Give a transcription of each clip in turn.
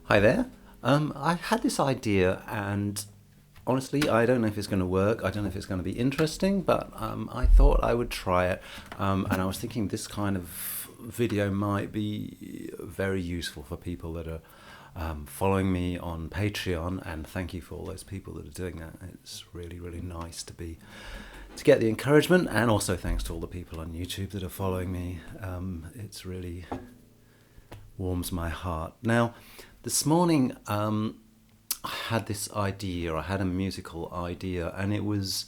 Hi there. I had this idea, and honestly, I don't know if it's going to work. I don't know if it's going to be interesting, but I thought I would try it. And I was thinking this kind of video might be very useful for people that are following me on Patreon. And thank you for all those people that are doing that. It's really, really nice to get the encouragement, and also thanks to all the people on YouTube that are following me. It's really warms my heart. Now, this morning I had this idea, I had a musical idea, and it was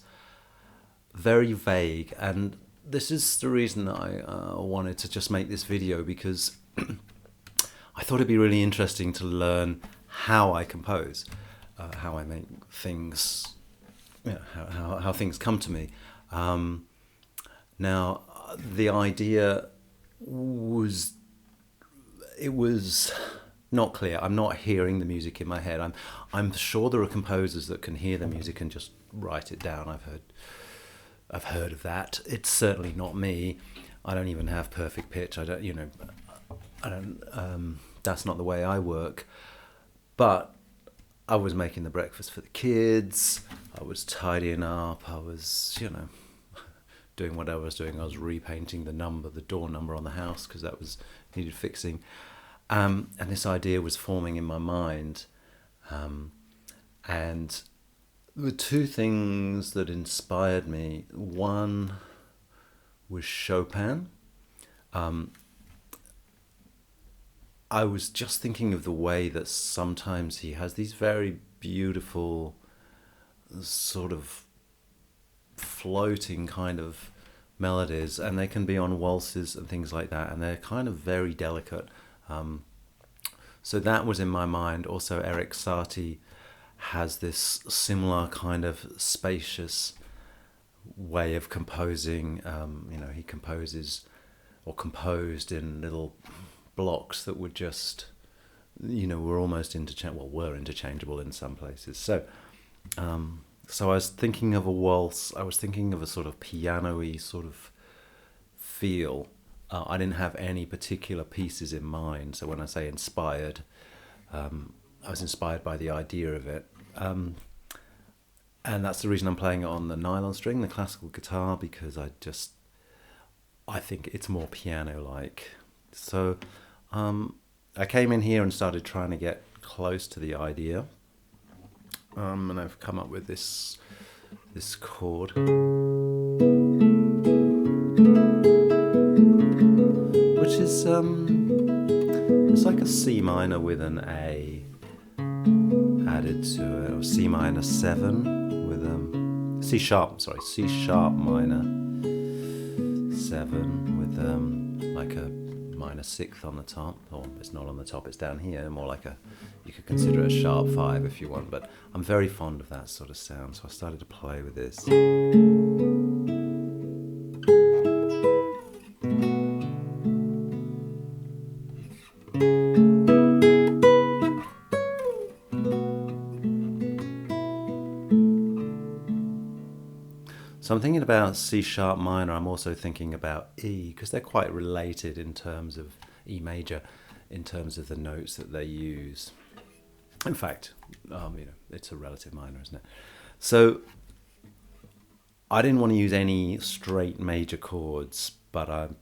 very vague, and this is the reason I wanted to just make this video, because I thought it'd be really interesting to learn how I compose, how I make things, how things come to me. Now, the idea was, it was not clear. I'm not hearing the music in my head. I'm sure there are composers that can hear the music and just write it down. I've heard of that. It's certainly not me. I don't even have perfect pitch. I don't. That's not the way I work. But I was making the breakfast for the kids. I was tidying up. I was, doing what I was doing. I was repainting the door number on the house, because that needed fixing. And this idea was forming in my mind. And there were two things that inspired me. One was Chopin. I was just thinking of the way that sometimes he has these very beautiful sort of floating kind of melodies, and they can be on waltzes and things like that, and they're kind of very delicate. So that was in my mind. Also, Eric Satie has this similar kind of spacious way of composing. He composes or composed in little blocks that would just, were almost were interchangeable in some places. So I was thinking of a waltz. I was thinking of a sort of piano-y sort of feel. I didn't have any particular pieces in mind. So when I say inspired, I was inspired by the idea of it. And that's the reason I'm playing it on the nylon string, the classical guitar, because I think it's more piano-like. So I came in here and started trying to get close to the idea. And I've come up with this chord, which is it's like a C minor with an A added to it, or C minor 7 with C sharp minor 7 with like a minor 6th on the top, or it's not on the top, it's down here, more like you could consider it a sharp 5 if you want, but I'm very fond of that sort of sound, so I started to play with this. So I'm thinking about C sharp minor. I'm also thinking about E, because they're quite related in terms of E major, in terms of the notes that they use. In fact, it's a relative minor, isn't it? So I didn't want to use any straight major chords, but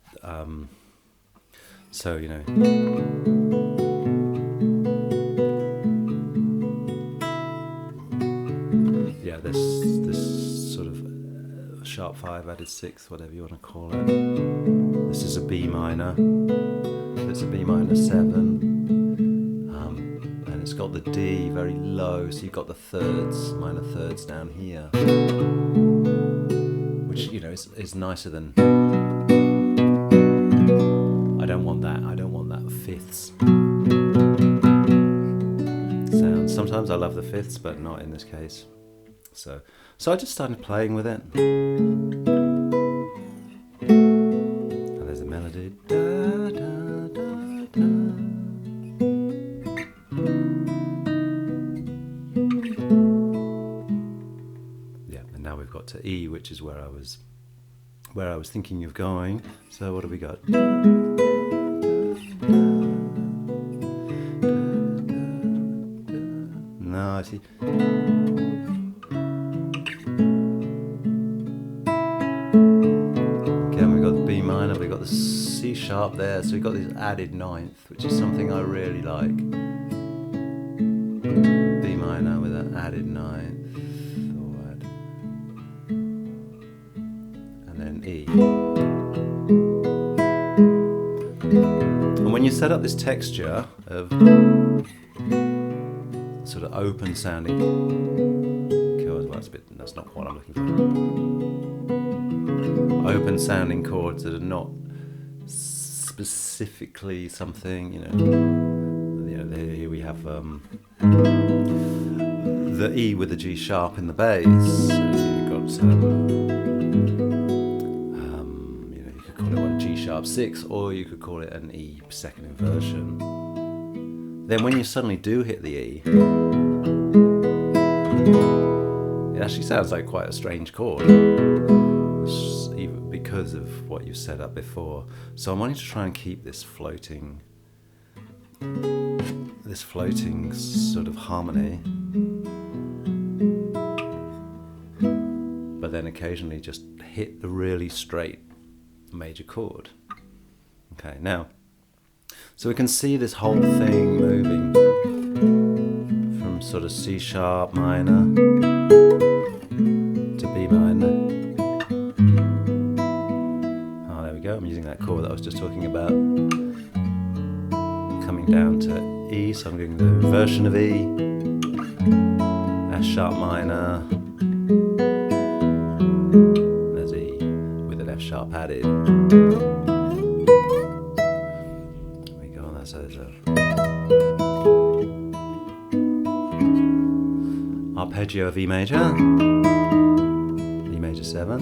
this sort of sharp 5 added 6th, whatever you want to call it. This is a B minor. It's a B minor 7. And it's got the D very low, so you've got the thirds, minor thirds down here, which is nicer than. I don't want that fifths sound. Sometimes I love the fifths, but not in this case. So I just started playing with it. And there's a melody. Da, da, da, da. Yeah, and now we've got to E, which is where I was thinking of going. So what have we got? now. See, again, we've got the B minor, we've got the C sharp there, so we've got this added ninth, which is something I really like. B minor with an added ninth, and then E. And when you set up this texture of sort of open sounding chords, well, that's not what I'm looking for. Open sounding chords that are not specifically something, here we have the E with the G sharp in the bass. So you've got you could call it a G sharp 6, or you could call it an E second inversion. Then when you suddenly do hit the E, it actually sounds like quite a strange chord, even because of what you set up before. So I'm wanting to try and keep this floating sort of harmony, but then occasionally just hit the really straight major chord. Okay, now, so we can see this whole thing moving from sort of C sharp minor to B minor. Oh, there we go, I'm using that chord that I was just talking about. Coming down to E, so I'm doing the inversion of E, F sharp minor, there's E with an F sharp added. There we go, so there's a arpeggio of E major, E major 7,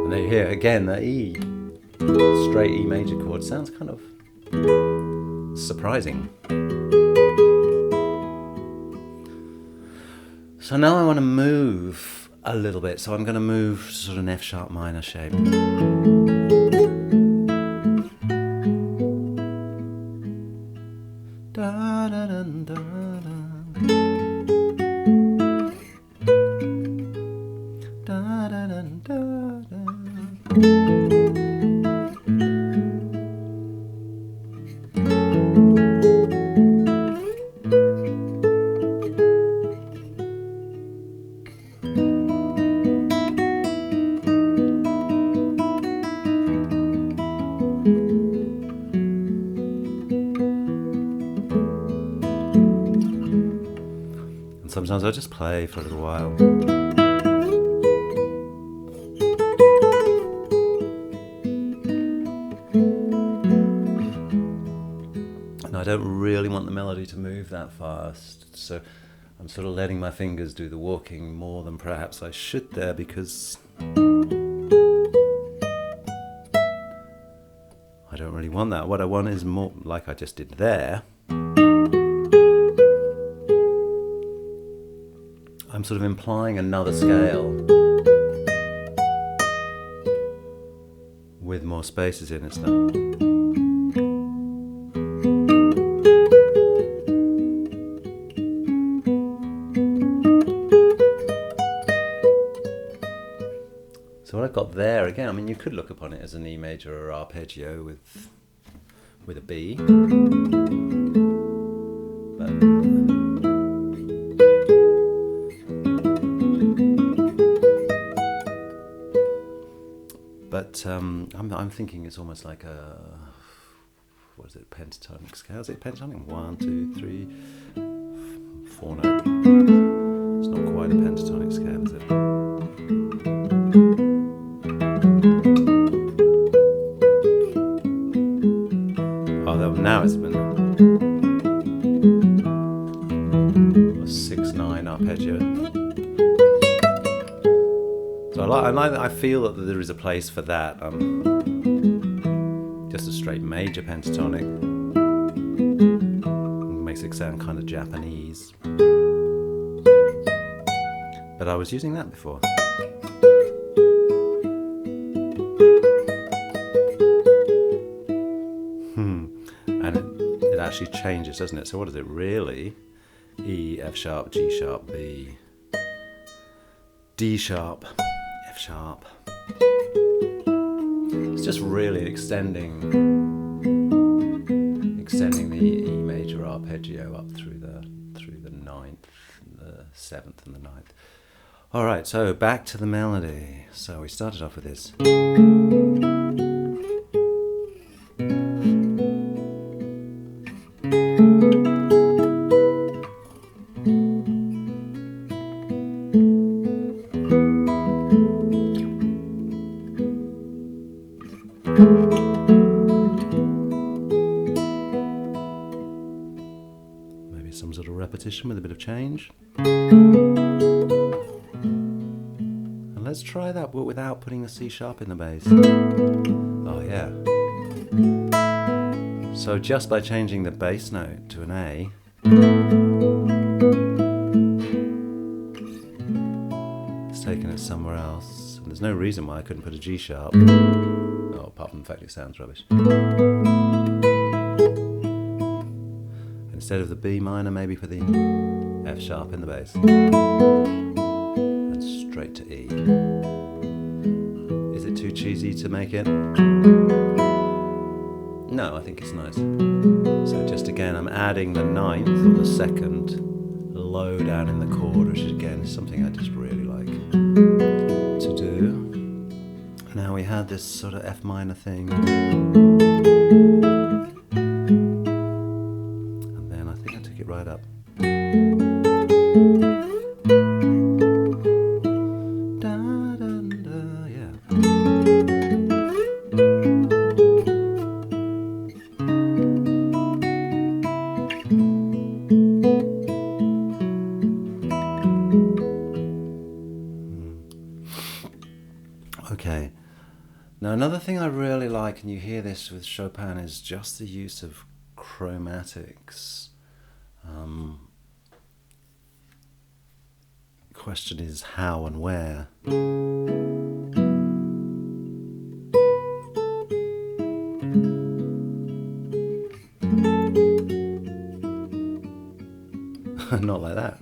and then here again the E, straight E major chord, sounds kind of surprising. So now I want to move a little bit, so I'm going to move sort of an F sharp minor shape. Da, da, da, da, da. Da, da, da, da, da. Sometimes I'll just play for a little while. And I don't really want the melody to move that fast, so I'm sort of letting my fingers do the walking more than perhaps I should there, because I don't really want that. What I want is more like I just did there. I'm sort of implying another scale with more spaces in it stuff. So what I've got there, again, I mean, you could look upon it as an E major or arpeggio with a B. But I'm thinking it's almost like a, what is it, pentatonic scale? Is it pentatonic? 1, 2, 3, 4 note. It's not quite a pentatonic scale, is it? Oh, now it's been a 6/9 arpeggio. So I feel that there is a place for that. Just a straight major pentatonic makes it sound kind of Japanese. But I was using that before. and it actually changes, doesn't it? So what is it really? E, F sharp, G sharp, B, D sharp, F sharp. It's just really extending the E major arpeggio up through the ninth, the seventh, and the ninth. All right, so back to the melody. So we started off with this. Maybe some sort of repetition with a bit of change. And let's try that, but without putting the C sharp in the bass. Oh yeah. So just by changing the bass note to an A, it's taken it somewhere else. And there's no reason why I couldn't put a G sharp. Oh, apart from the fact it sounds rubbish. Instead of the B minor, maybe for the F sharp in the bass. And straight to E. Is it too cheesy to make it? No, I think it's nice. So just again, I'm adding the ninth or the second low down in the chord, which again is something I just really like to do. Now we had this sort of F minor thing. And then I think I took it right up. Da, da, da, yeah. Okay. Now another thing I really like, and you hear this with Chopin, is just the use of chromatics. Question is how and where. Not like that.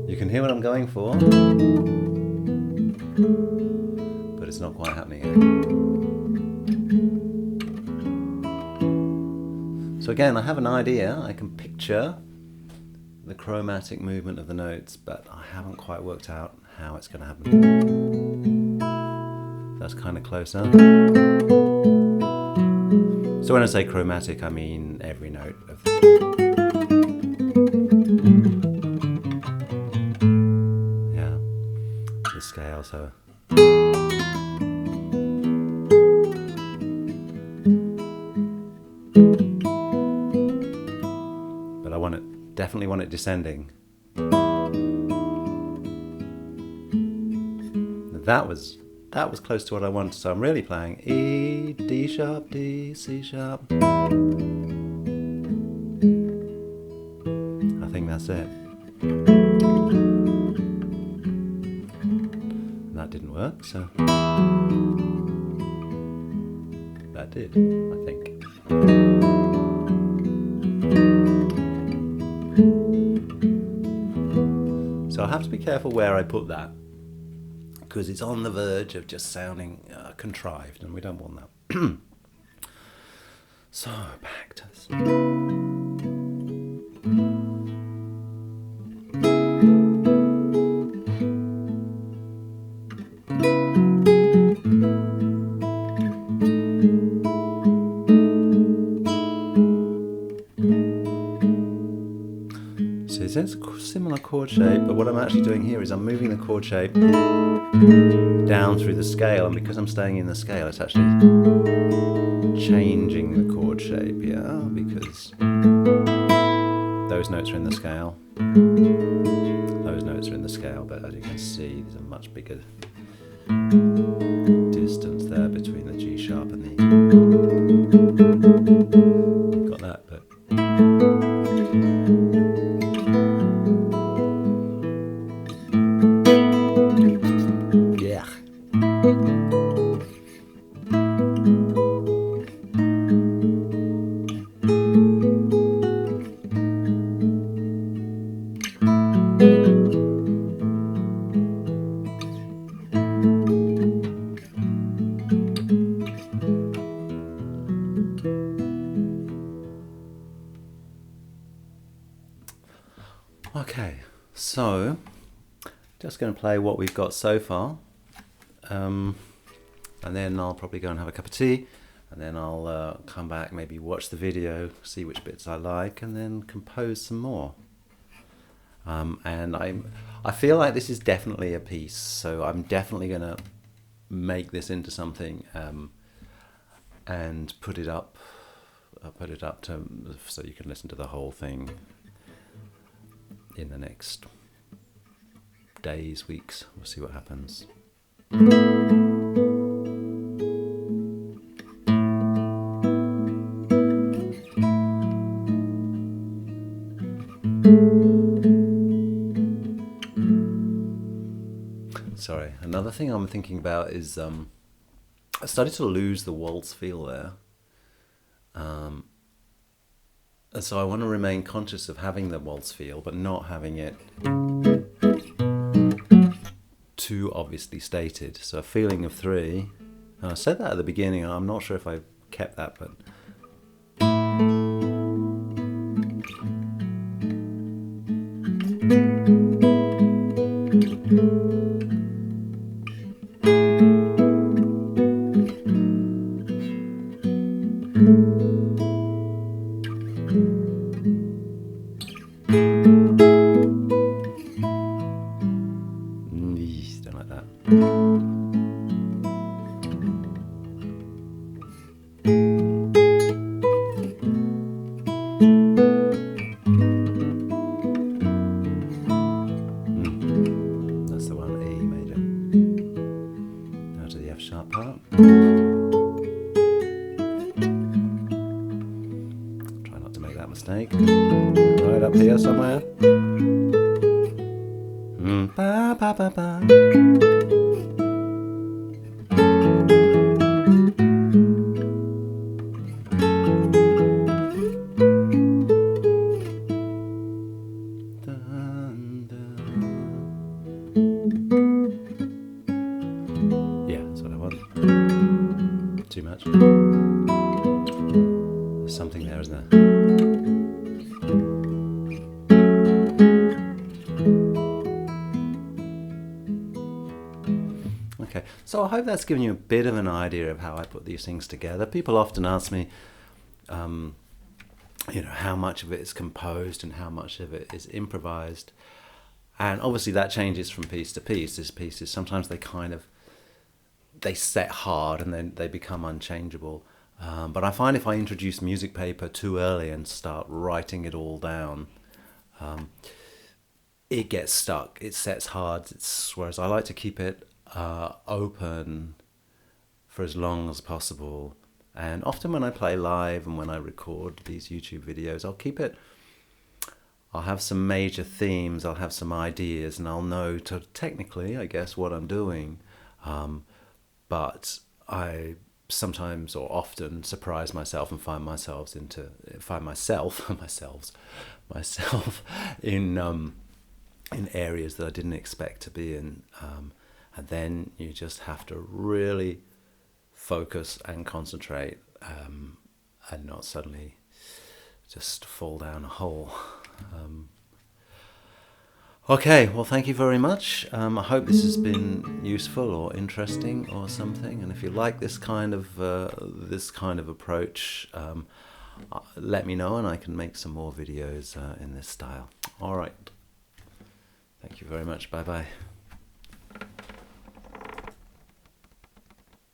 You can hear what I'm going for, but it's not quite happening yet. So again, I have an idea. I can picture the chromatic movement of the notes, but I haven't quite worked out how it's going to happen. That's kind of closer. So when I say chromatic, I mean every note of the scale, so but I want it, definitely want it descending. That was close to what I wanted, so I'm really playing E, D sharp, D, C sharp. I think that's it. That didn't work, so that did, I think. So I have to be careful where I put that, because it's on the verge of just sounding contrived, and we don't want that. So back to this. It's a similar chord shape, but what I'm actually doing here is I'm moving the chord shape down through the scale, and because I'm staying in the scale, it's actually changing the chord shape, yeah, because those notes are in the scale, those notes are in the scale, but as you can see, there's a much bigger distance there between the G sharp and the E. Got that, but So, just going to play what we've got so far, and then I'll probably go and have a cup of tea, and then I'll come back, maybe watch the video, see which bits I like, and then compose some more. And I feel like this is definitely a piece, so I'm definitely going to make this into something and put it up to, so you can listen to the whole thing in the next days, weeks. We'll see what happens. Sorry, another thing I'm thinking about is I started to lose the waltz feel there. And so I want to remain conscious of having the waltz feel, but not having it too obviously stated. So a feeling of 3. And I said that at the beginning, and I'm not sure if I kept that, but... Don't like that. That's the one, E major. Now to the F sharp part. Try not to make that mistake. Right up here somewhere. Ba, ba, ba, ba. Yeah, that's what I want. Too much. There's something there, isn't there? Okay, so I hope that's given you a bit of an idea of how I put these things together. People often ask me, how much of it is composed and how much of it is improvised. And obviously that changes from piece to piece. These pieces, sometimes they set hard and then they become unchangeable. But I find if I introduce music paper too early and start writing it all down, it gets stuck. It sets hard. Whereas I like to keep it open for as long as possible. And often when I play live and when I record these YouTube videos, I'll have some major themes, I'll have some ideas, and I'll know technically, I guess, what I'm doing. But I sometimes or often surprise myself and find myself in areas that I didn't expect to be in. And then you just have to really focus and concentrate and not suddenly just fall down a hole. Okay, well, thank you very much. I hope this has been useful or interesting or something. And if you like this kind of approach, let me know and I can make some more videos in this style. All right. Thank you very much. Bye-bye.